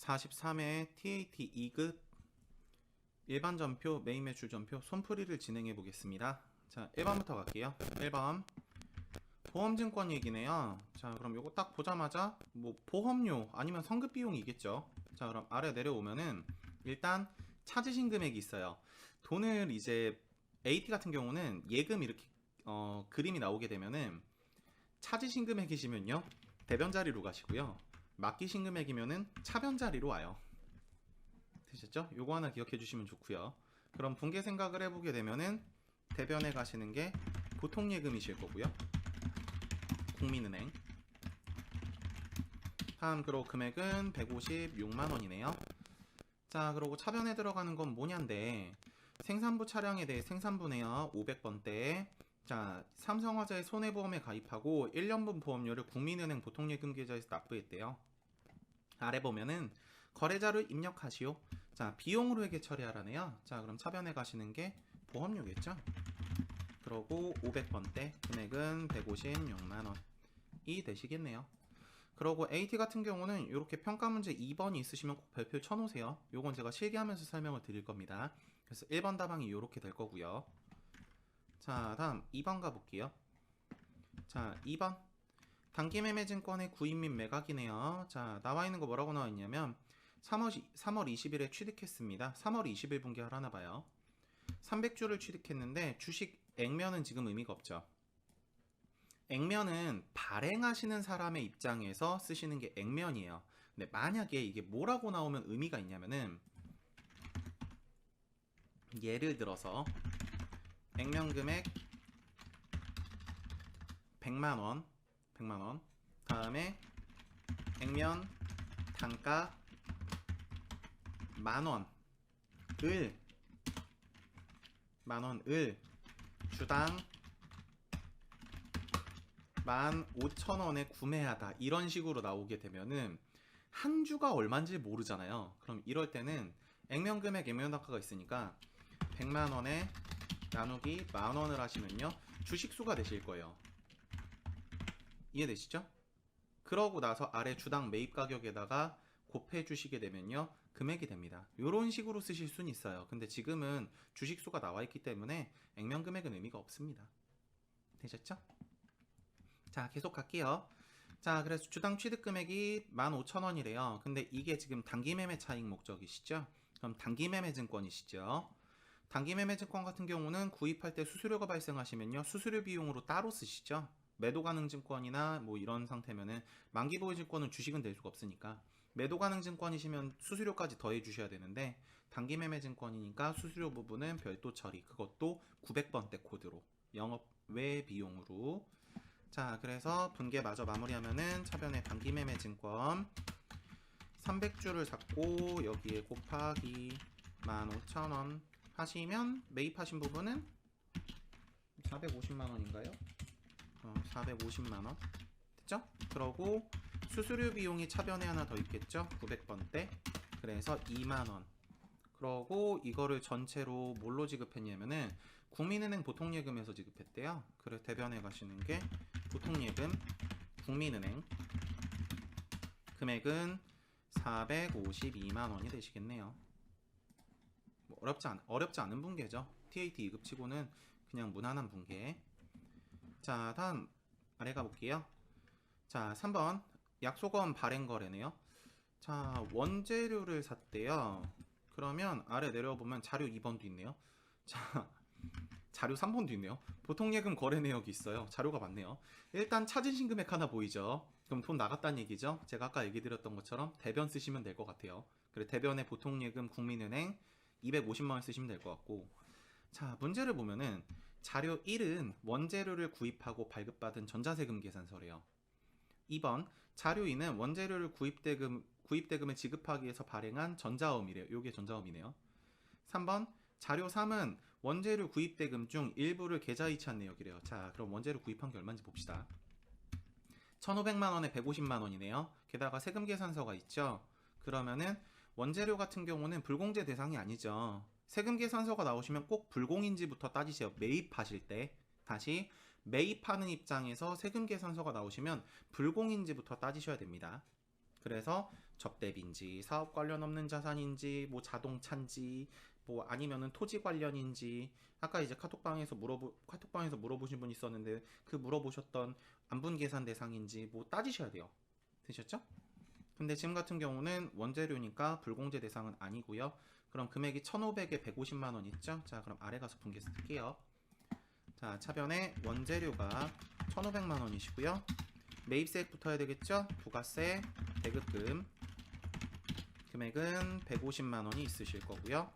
43회 TAT 2급 일반 전표, 메인 매출 전표 손풀이를 진행해 보겠습니다. 자, 1번부터 갈게요. 1번 보험증권 얘기네요. 자, 그럼 요거 딱 보자마자 뭐 보험료 아니면 성급 비용이겠죠. 자, 그럼 아래 내려오면은 일단 찾으신 금액이 있어요. 돈을 이제 AT 같은 경우는 예금 이렇게 그림이 나오게 되면은 찾으신 금액이시면요 대변 자리로 가시고요. 맡기신 금액이면은 차변 자리로 와요. 되셨죠? 요거 하나 기억해 주시면 좋고요. 그럼 분계 생각을 해보게 되면은 대변에 가시는 게 보통 예금이실 거고요. 국민은행. 다음 그리고 금액은 156만 원이네요. 자, 그리고 차변에 들어가는 건 뭐냐인데 생산부 차량에 대해 생산부네요. 500번대. 자, 삼성화재의 손해보험에 가입하고 1년분 보험료를 국민은행 보통예금 계좌에서 납부했대요. 아래 보면은 거래자를 입력하시오. 자, 비용으로 회계 처리하라네요. 자, 그럼 차변에 가시는 게 보험료겠죠? 그러고 500번대 금액은 156만원이 되시겠네요. 그러고 AT 같은 경우는 이렇게 평가 문제 2번이 있으시면 꼭 별표 쳐놓으세요. 요건 제가 실기하면서 설명을 드릴 겁니다. 그래서 1번 답안이 이렇게 될 거고요. 자, 다음 2번 가볼게요. 자, 2번 단기매매증권의 구입 및 매각이네요. 자, 나와 있는 거 뭐라고 나와 있냐면 3월 20일에 취득했습니다. 3월 20일 분기하라나 봐요. 300주를 취득했는데 주식 액면은 지금 의미가 없죠. 액면은 발행하시는 사람의 입장에서 쓰시는 게 액면이에요. 근데 만약에 이게 뭐라고 나오면 의미가 있냐면은 예를 들어서 액면 금액 100만원 다음에 액면 단가 만원을 주당 15,000원에 구매하다 이런 식으로 나오게 되면은 한 주가 얼마인지 모르잖아요. 그럼 이럴 때는 액면 금액 액면 단가가 있으니까 100만원에 나누기 만원을 하시면요 주식수가 되실 거예요. 이해되시죠? 그러고 나서 아래 주당 매입 가격에다가 곱해 주시게 되면요 금액이 됩니다. 이런 식으로 쓰실 수는 있어요. 근데 지금은 주식수가 나와 있기 때문에 액면 금액은 의미가 없습니다. 되셨죠? 자, 계속 갈게요. 자, 그래서 주당 취득 금액이 15,000원이래요. 근데 이게 지금 단기 매매 차익 목적이시죠? 그럼 단기 매매 증권이시죠? 단기 매매 증권 같은 경우는 구입할 때 수수료가 발생하시면요 수수료 비용으로 따로 쓰시죠. 매도 가능 증권이나 뭐 이런 상태면은 만기 보유 증권은 주식은 될 수가 없으니까 매도 가능 증권이시면 수수료까지 더해 주셔야 되는데 단기 매매 증권이니까 수수료 부분은 별도 처리, 그것도 900번대 코드로 영업 외 비용으로. 자, 그래서 분계 마저 마무리하면은 차변에 단기 매매 증권 300주를 샀고 여기에 곱하기 15,000원 하시면 매입하신 부분은 450만원인가요? 450만원 됐죠? 그러고 수수료 비용이 차변에 하나 더 있겠죠? 900번대 그래서 2만원. 그러고 이거를 전체로 뭘로 지급했냐면은 국민은행 보통예금에서 지급했대요. 그래서 대변에 가시는 게 보통예금 국민은행 금액은 452만원이 되시겠네요. 뭐 어렵지 않은 분계죠. TAT 2급 치고는 그냥 무난한 분계. 자, 다음 아래 가볼게요. 자, 3번 약속원 발행 거래네요. 자, 원재료를 샀대요. 그러면 아래 내려보면 자료 2번도 있네요. 자, 자료 3번도 있네요. 보통예금 거래 내역이 있어요. 자료가 많네요. 일단 찾으신 금액 하나 보이죠? 그럼 돈 나갔다는 얘기죠. 제가 아까 얘기 드렸던 것처럼 대변 쓰시면 될 것 같아요. 그래, 대변에 보통예금 국민은행 250만원 쓰시면 될 것 같고. 자, 문제를 보면은 자료 1은 원재료를 구입하고 발급받은 전자세금 계산서래요. 2번 자료 2는 원재료를 구입대금을 지급하기 위해서 발행한 전자음이래요. 요게 전자음이네요. 3번 자료 3은 원재료 구입대금 중 일부를 계좌이체한 내역이래요. 자, 그럼 원재료 구입한 게 얼마인지 봅시다. 1,500만원에 150만원이네요. 게다가 세금 계산서가 있죠. 그러면은 원재료 같은 경우는 불공제 대상이 아니죠. 세금 계산서가 나오시면 꼭 불공인지부터 따지세요. 매입하실 때. 다시 매입하는 입장에서 세금 계산서가 나오시면 불공인지부터 따지셔야 됩니다. 그래서 접대비인지 사업 관련 없는 자산인지 뭐 자동차인지 뭐 아니면은 토지 관련인지 아까 이제 카톡방에서 물어보신 분 있었는데 그 물어보셨던 안분 계산 대상인지 뭐 따지셔야 돼요. 되셨죠? 근데 지금 같은 경우는 원재료니까 불공제 대상은 아니고요. 그럼 금액이 1,500에 150만 원 있죠? 자, 그럼 아래 가서 분계 쓸게요. 자, 차변에 원재료가 1,500만 원이시고요. 매입세액 붙어야 되겠죠? 부가세, 대급금 금액은 150만 원이 있으실 거고요.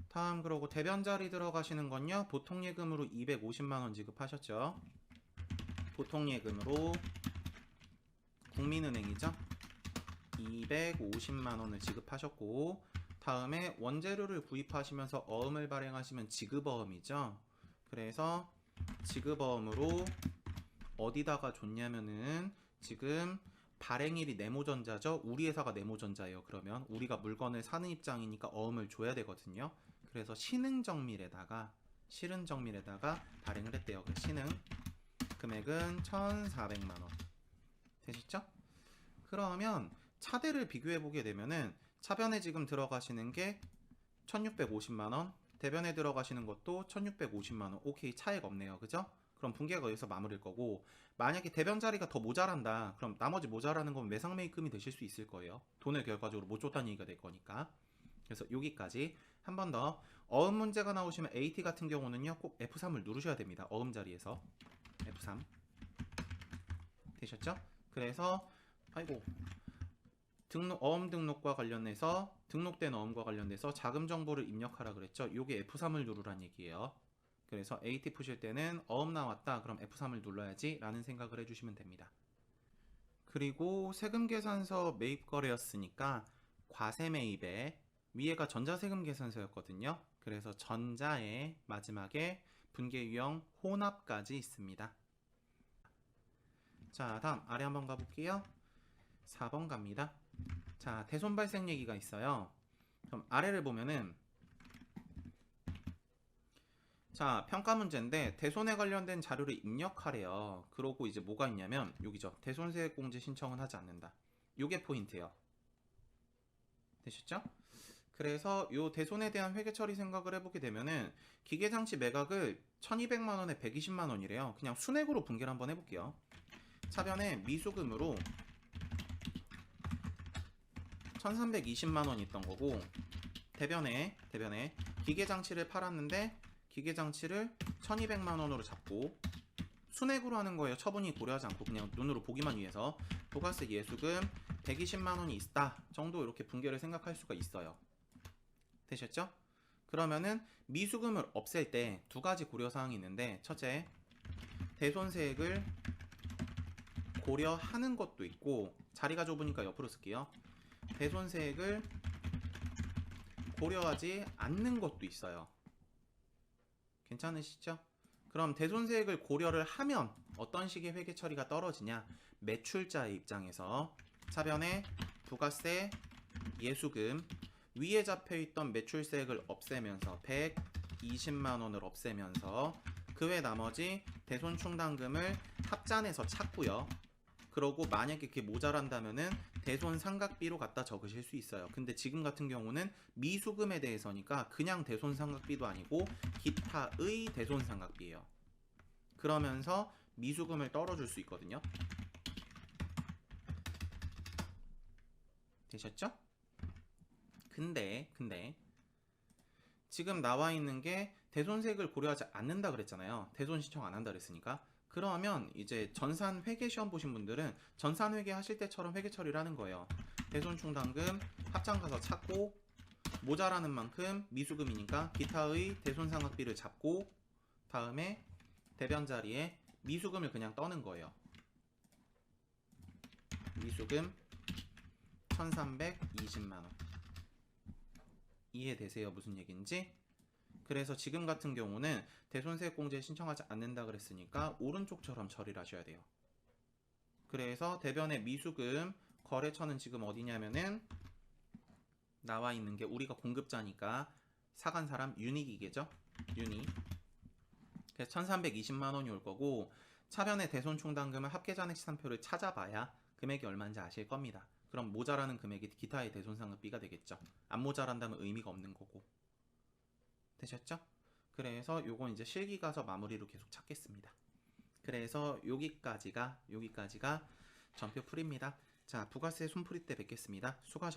다음 그러고 대변 자리 들어가시는 건요. 보통 예금으로 250만 원 지급하셨죠? 보통 예금으로 국민은행이죠. 250만 원을 지급하셨고 다음에 원재료를 구입하시면서 어음을 발행하시면 지급어음이죠. 그래서 지급어음으로 어디다가 줬냐면은 지금 발행일이 네모전자죠. 우리 회사가 네모전자예요. 그러면 우리가 물건을 사는 입장이니까 어음을 줘야 되거든요. 그래서 신흥정밀에다가 발행을 했대요. 그 신흥 금액은 1,400만 원 되셨죠? 그러면 차대를 비교해 보게 되면은 차변에 지금 들어가시는 게 1,650만 원, 대변에 들어가시는 것도 1,650만 원. 오케이, 차이가 없네요. 그죠? 그럼 분계가 여기서 마무리일 거고 만약에 대변 자리가 더 모자란다. 그럼 나머지 모자라는 건 매상매입금이 되실 수 있을 거예요. 돈을 결과적으로 못 줬다는 얘기가 될 거니까. 그래서 여기까지 한 번 더 어음 문제가 나오시면 AT 같은 경우는요. 꼭 F3을 누르셔야 됩니다. 어음 자리에서 F3 되셨죠? 그래서 아이고 어음 등록과 관련해서 등록된 어음과 관련돼서 자금 정보를 입력하라 그랬죠. 요게 F3을 누르란 얘기예요. 그래서 AT 푸실 때는 어음 나왔다. 그럼 F3을 눌러야지 라는 생각을 해주시면 됩니다. 그리고 세금 계산서 매입 거래였으니까 과세 매입에 위에가 전자세금 계산서였거든요. 그래서 전자에 마지막에 분계 유형 혼합까지 있습니다. 자, 다음 아래 한번 가볼게요. 4번 갑니다. 자, 대손 발생 얘기가 있어요. 그럼 아래를 보면은 자, 평가 문제인데 대손에 관련된 자료를 입력하래요. 그러고 이제 뭐가 있냐면 여기죠. 대손세액 공제 신청은 하지 않는다. 요게 포인트예요. 되셨죠? 그래서 요 대손에 대한 회계 처리 생각을 해보게 되면은 기계장치 매각을 1,200만 원에 120만 원이래요. 그냥 순액으로 분계를 한번 해볼게요. 차변에 미수금으로 1,320만 원 있던 거고 대변에 기계장치를 팔았는데 기계장치를 1,200만 원으로 잡고 순액으로 하는 거예요. 처분이 고려하지 않고 그냥 눈으로 보기만 위해서 부가세 예수금 120만 원이 있다 정도 이렇게 분계를 생각할 수가 있어요. 되셨죠? 그러면은 미수금을 없앨 때 두 가지 고려사항이 있는데 첫째, 대손세액을 고려하는 것도 있고 자리가 좁으니까 옆으로 쓸게요. 대손세액을 고려하지 않는 것도 있어요. 괜찮으시죠? 그럼 대손세액을 고려를 하면 어떤 식의 회계 처리가 떨어지냐? 매출자의 입장에서 차변에 부가세, 예수금 위에 잡혀있던 매출세액을 없애면서 120만 원을 없애면서 그 외 나머지 대손 충당금을 합산해서 찾고요. 그러고 만약에 그게 모자란다면은 대손 삼각비로 갖다 적으실 수 있어요. 근데 지금 같은 경우는 미수금에 대해서니까 그냥 대손 삼각비도 아니고 기타의 대손 삼각비예요. 그러면서 미수금을 떨어줄 수 있거든요. 되셨죠? 근데 지금 나와 있는 게 대손세액을 고려하지 않는다 그랬잖아요. 대손 신청 안 한다 그랬으니까. 그러면 이제 전산 회계 시험 보신 분들은 전산 회계 하실 때처럼 회계 처리를 하는 거예요. 대손 충당금 합장 가서 찾고 모자라는 만큼 미수금이니까 기타의 대손 상각비를 잡고 다음에 대변 자리에 미수금을 그냥 떠는 거예요. 미수금 1,320만 원. 이해되세요? 무슨 얘기인지? 그래서 지금 같은 경우는 대손세액 공제 신청하지 않는다 그랬으니까 오른쪽처럼 처리를 하셔야 돼요. 그래서 대변의 미수금 거래처는 지금 어디냐면은 나와 있는 게 우리가 공급자니까 사간 사람 유닉이겠죠? 유닉. 그래서 1,320만 원이 올 거고 차변의 대손 충당금을 합계잔액 시산표를 찾아봐야 금액이 얼마인지 아실 겁니다. 그럼 모자라는 금액이 기타의 대손상급비가 되겠죠. 안 모자란다면 의미가 없는 거고. 되셨죠? 그래서 요건 이제 실기 가서 마무리로 계속 찾겠습니다. 그래서 여기까지가 전표 풀이입니다. 자, 부가세 손풀이 때 뵙겠습니다. 수고하셨습니다.